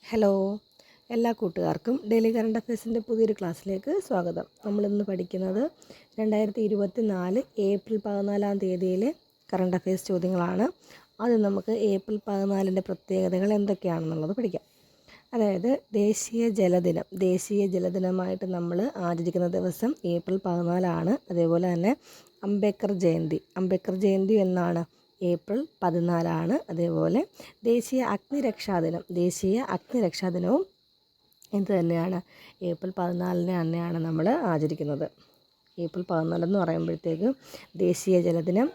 Hello, എല്ലാ കൂട്ടുകാർക്കും daily current അഫയേഴ്സിൻ്റെ പുതിയൊരു ക്ലാസ്സിലേക്ക് സ്വാഗതം. നമ്മളിന്ന് പഠിക്കുന്നത് 2024 ഏപ്രിൽ 14 കറണ്ട് അഫയേഴ്സ് ചോദ്യങ്ങളാണ്. ആദ്യം നമുക്ക് ഏപ്രിൽ 14 പ്രത്യേകതകൾ എന്തൊക്കെയാണെന്നുള്ളത് പഠിക്കാം. അതായത് ദേശീയ ജലദിനമായിട്ട് നമ്മൾ ആചരിക്കുന്ന ദിവസം ഏപ്രിൽ 14. അതേപോലെ തന്നെ അംബേദ്കർ ജയന്തി എന്നാണ് ഏപ്രിൽ 14. അതേപോലെ ദേശീയ അഗ്നിരക്ഷാ ദിനവും എന്ത് തന്നെയാണ് ഏപ്രിൽ 14 തന്നെയാണ് നമ്മൾ ആചരിക്കുന്നത്. ഏപ്രിൽ 14 എന്ന് പറയുമ്പോഴത്തേക്ക് ദേശീയ ജലദിനം,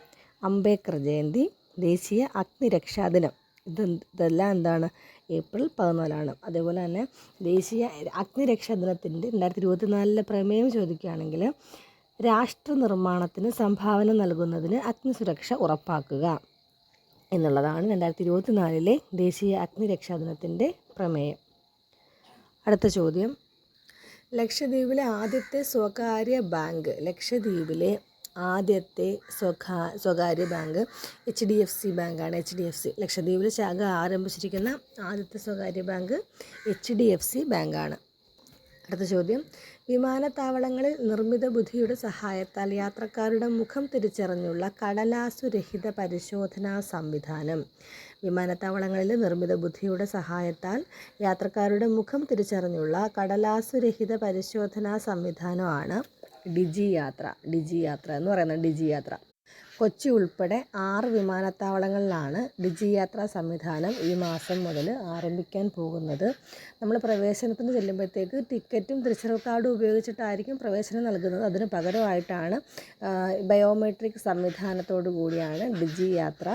അംബേദ്കർ ജയന്തി, ദേശീയ അഗ്നിരക്ഷാ ദിനം ഇതെല്ലാം എന്താണ് ഏപ്രിൽ 14. അതേപോലെ തന്നെ ദേശീയ അഗ്നിരക്ഷാ ദിനത്തിൻ്റെ 2024 പ്രമേയം ചോദിക്കുകയാണെങ്കിൽ രാഷ്ട്ര നിർമ്മാണത്തിന് സംഭാവന നൽകുന്നതിന് അഗ്നിസുരക്ഷ ഉറപ്പാക്കുക എന്നുള്ളതാണ് 2024 ദേശീയ അഗ്നിരക്ഷാ ദിനത്തിൻ്റെ പ്രമേയം. അടുത്ത ചോദ്യം, ലക്ഷദ്വീപിലെ ആദ്യത്തെ സ്വകാര്യ ബാങ്ക് HDFC ബാങ്കാണ്. ലക്ഷദ്വീപിൽ ശാഖ ആരംഭിച്ചിരിക്കുന്ന ആദ്യത്തെ സ്വകാര്യ ബാങ്ക് HDFC ബാങ്കാണ്. അടുത്ത ചോദ്യം, വിമാനത്താവളങ്ങളിൽ നിർമ്മിത ബുദ്ധിയുടെ സഹായത്താൽ യാത്രക്കാരുടെ മുഖം തിരിച്ചറിഞ്ഞുള്ള കടലാസുരഹിത പരിശോധനാ സംവിധാനം. വിമാനത്താവളങ്ങളിൽ നിർമ്മിത ബുദ്ധിയുടെ സഹായത്താൽ യാത്രക്കാരുടെ മുഖം തിരിച്ചറിഞ്ഞുള്ള കടലാസുരഹിത പരിശോധനാ സംവിധാനമാണ് ഡിജി യാത്ര എന്ന് പറയുന്നത്. ഡിജി യാത്ര കൊച്ചി ഉൾപ്പെടെ 6 വിമാനത്താവളങ്ങളിലാണ് ഡിജി യാത്രാ സംവിധാനം ഈ മാസം മുതൽ ആരംഭിക്കാൻ പോകുന്നത്. നമ്മൾ പ്രവേശനത്തിന് ചെല്ലുമ്പോഴത്തേക്ക് ടിക്കറ്റും തിരിച്ചറിയൽ കാർഡും ഉപയോഗിച്ചിട്ടായിരിക്കും പ്രവേശനം നൽകുന്നത്. അതിന് പകരമായിട്ടാണ് ബയോമെട്രിക് സംവിധാനത്തോടു കൂടിയാണ് ഡിജി യാത്ര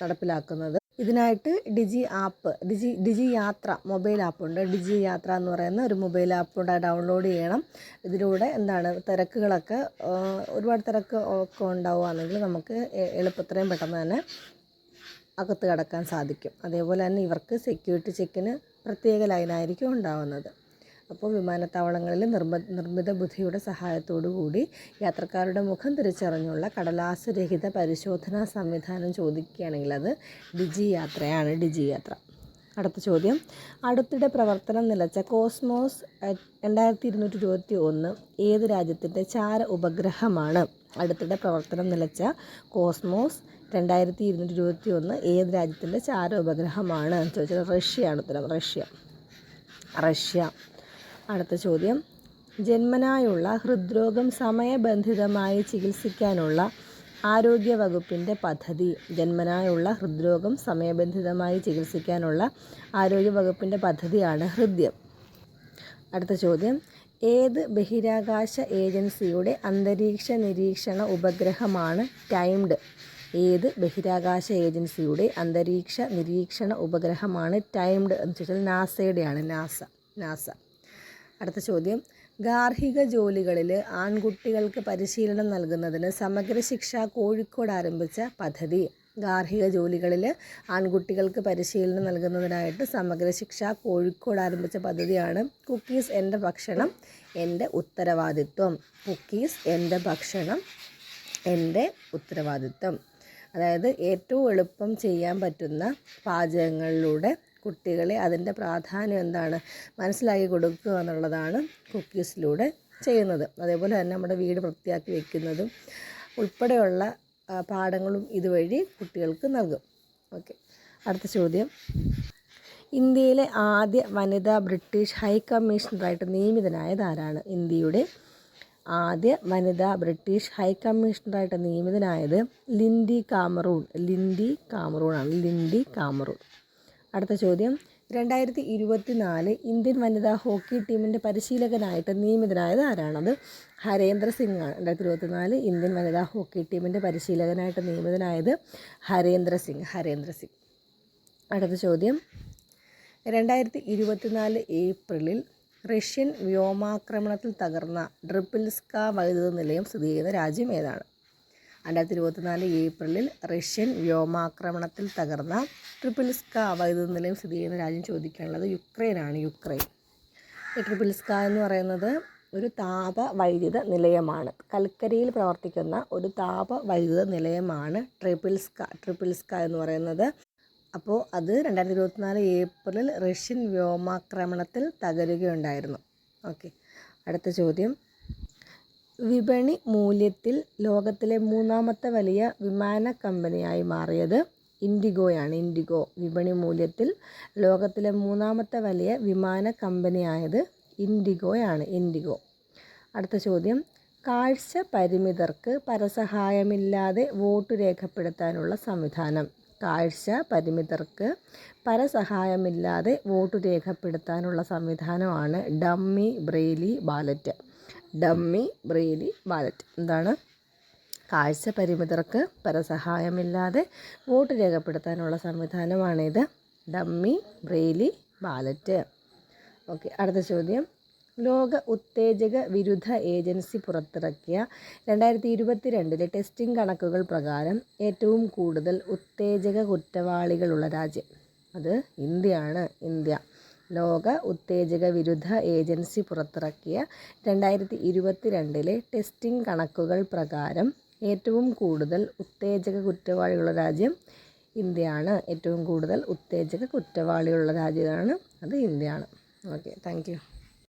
നടപ്പിലാക്കുന്നത്. ഇതിനായിട്ട് ഡിജി യാത്ര മൊബൈൽ ആപ്പുണ്ട്. ഡിജി യാത്ര എന്ന് പറയുന്ന ഒരു മൊബൈൽ ആപ്പ് ഡൗൺലോഡ് ചെയ്യണം. ഇതിലൂടെ തിരക്കുകളൊക്കെ ഒരുപാട് തിരക്ക് ഒക്കെ ഉണ്ടാവുകയാണെങ്കിൽ നമുക്ക് എത്രയും പെട്ടെന്ന് തന്നെ അകത്ത് കടക്കാൻ സാധിക്കും. അതേപോലെ തന്നെ ഇവർക്ക് സെക്യൂരിറ്റി ചെക്കിന് പ്രത്യേക ലൈനായിരിക്കും ഉണ്ടാവുന്നത്. അപ്പോൾ വിമാനത്താവളങ്ങളിൽ നിർമ്മിത ബുദ്ധിയുടെ സഹായത്തോടു കൂടി യാത്രക്കാരുടെ മുഖം തിരിച്ചറിഞ്ഞുള്ള കടലാസ് രഹിത പരിശോധനാ സംവിധാനം ചോദിക്കുകയാണെങ്കിൽ അത് ഡിജി യാത്ര. അടുത്ത ചോദ്യം, അടുത്തിടെ പ്രവർത്തനം നിലച്ച കോസ്മോസ് 2221 ഏത് രാജ്യത്തിൻ്റെ ചാര ഉപഗ്രഹമാണ്? അടുത്തിടെ പ്രവർത്തനം നിലച്ച കോസ്മോസ് 2221 ഏത് രാജ്യത്തിൻ്റെ ചാര ഉപഗ്രഹമാണ് എന്ന് ചോദിച്ചാൽ റഷ്യയാണ് ഉത്തരം. റഷ്യ. അടുത്ത ചോദ്യം, ജന്മനായുള്ള ഹൃദ്രോഗം സമയബന്ധിതമായി ചികിത്സിക്കാനുള്ള ആരോഗ്യവകുപ്പിൻ്റെ പദ്ധതി. പദ്ധതിയാണ് ഹൃദ്യം. അടുത്ത ചോദ്യം, ഏത് ബഹിരാകാശ ഏജൻസിയുടെ അന്തരീക്ഷ നിരീക്ഷണ ഉപഗ്രഹമാണ് ടൈംഡ്? എന്ന് ചോദിച്ചാൽ നാസയുടെയാണ്. നാസ. അടുത്ത ചോദ്യം, ഗാർഹിക ജോലികളിൽ ആൺകുട്ടികൾക്ക് പരിശീലനം നൽകുന്നതിന് സമഗ്ര ശിക്ഷ കോഴിക്കോട് ആരംഭിച്ച പദ്ധതി. സമഗ്ര ശിക്ഷ കോഴിക്കോട് ആരംഭിച്ച പദ്ധതിയാണ് കുക്കീസ് എൻ്റെ ഭക്ഷണം എൻ്റെ ഉത്തരവാദിത്വം. അതായത് ഏറ്റവും എളുപ്പം ചെയ്യാൻ പറ്റുന്ന പാചകങ്ങളിലൂടെ കുട്ടികളെ അതിൻ്റെ പ്രാധാന്യം എന്താണ് മനസ്സിലാക്കി കൊടുക്കുക എന്നുള്ളതാണ് കുക്കീസിലൂടെ ചെയ്യുന്നത്. അതേപോലെ തന്നെ നമ്മുടെ വീട് വൃത്തിയാക്കി വയ്ക്കുന്നതും ഉൾപ്പെടെയുള്ള പാഠങ്ങളും ഇതുവഴി കുട്ടികൾക്ക് നൽകും. ഓക്കെ. അടുത്ത ചോദ്യം, ഇന്ത്യയിലെ ആദ്യ വനിതാ ബ്രിട്ടീഷ് ഹൈക്കമ്മീഷണറായിട്ട് നിയമിതനായത് ആരാണ്? ഇന്ത്യയുടെ ആദ്യ വനിതാ ബ്രിട്ടീഷ് ഹൈക്കമ്മീഷണറായിട്ട് നിയമിതനായത് ലിൻഡി കാമറൂൺ. അടുത്ത ചോദ്യം, 2024 ഇന്ത്യൻ വനിതാ ഹോക്കി ടീമിൻ്റെ പരിശീലകനായിട്ട് നിയമിതനായത് ആരാണത്? ഹരേന്ദ്ര സിംഗ് ആണ്. 2024 ഇന്ത്യൻ വനിതാ ഹോക്കി ടീമിൻ്റെ പരിശീലകനായിട്ട് നിയമിതനായത് ഹരേന്ദ്ര സിംഗ്. അടുത്ത ചോദ്യം, 2024 ഏപ്രിലിൽ റഷ്യൻ വ്യോമാക്രമണത്തിൽ തകർന്ന ഡ്രിപ്പിൽസ്ക വൈദ്യുത നിലയം സ്ഥിതി ചെയ്യുന്ന രാജ്യം ഏതാണ്? 2024 ഏപ്രിലിൽ റഷ്യൻ വ്യോമാക്രമണത്തിൽ തകർന്ന ട്രിപ്പിൽസ്ക വൈദ്യുത നിലയം സ്ഥിതി ചെയ്യുന്ന രാജ്യം ചോദിക്കാനുള്ളത് യുക്രൈനാണ്. ഈ ട്രിപ്പിൽസ്ക എന്ന് പറയുന്നത് ഒരു താപ വൈദ്യുത നിലയമാണ്. കൽക്കരിയിൽ പ്രവർത്തിക്കുന്ന ഒരു താപ വൈദ്യുത നിലയമാണ് ട്രിപ്പിൽസ്ക എന്ന് പറയുന്നത്. അപ്പോൾ അത് 2024 ഏപ്രിൽ റഷ്യൻ വ്യോമാക്രമണത്തിൽ തകരുകയുണ്ടായിരുന്നു. ഓക്കെ, അടുത്ത ചോദ്യം. വിപണി മൂല്യത്തിൽ ലോകത്തിലെ മൂന്നാമത്തെ വലിയ വിമാന കമ്പനിയായി മാറിയത് ഇൻഡിഗോയാണ്. ഇൻഡിഗോ വിപണി മൂല്യത്തിൽ ലോകത്തിലെ മൂന്നാമത്തെ വലിയ വിമാന കമ്പനിയായത് ഇൻഡിഗോയാണ്. ഇൻഡിഗോ. അടുത്ത ചോദ്യം. കാഴ്ച പരിമിതർക്ക് പരസഹായമില്ലാതെ വോട്ട് രേഖപ്പെടുത്താനുള്ള സംവിധാനം. കാഴ്ച പരിമിതർക്ക് പരസഹായമില്ലാതെ വോട്ട് രേഖപ്പെടുത്താനുള്ള സംവിധാനമാണ് dummy Braille ballot. Dummy Braille ballot. എന്താണ്? കാഴ്ച പരിമിതർക്ക് പരസഹായമില്ലാതെ വോട്ട് രേഖപ്പെടുത്താനുള്ള സംവിധാനമാണിത്, ഡമ്മി ബ്രെയിലി ബാലറ്റ്. ഓക്കെ, അടുത്ത ചോദ്യം. ലോക ഉത്തേജക വിരുദ്ധ ഏജൻസി പുറത്തിറക്കിയ 2022 ടെസ്റ്റിംഗ് കണക്കുകൾ പ്രകാരം ഏറ്റവും കൂടുതൽ ഉത്തേജക കുറ്റവാളികളുള്ള രാജ്യം അത് ഇന്ത്യയാണ്. ഇന്ത്യ. ലോക ഉത്തേജക വിരുദ്ധ ഏജൻസി പുറത്തിറക്കിയ 2022 ടെസ്റ്റിംഗ് കണക്കുകൾ പ്രകാരം ഏറ്റവും കൂടുതൽ ഉത്തേജക കുറ്റവാളികളുള്ള രാജ്യം ഇന്ത്യയാണ്. ഏറ്റവും കൂടുതൽ ഉത്തേജക കുറ്റവാളികളുള്ള രാജ്യമാണ് അത് ഇന്ത്യയാണ്. Okay, thank you.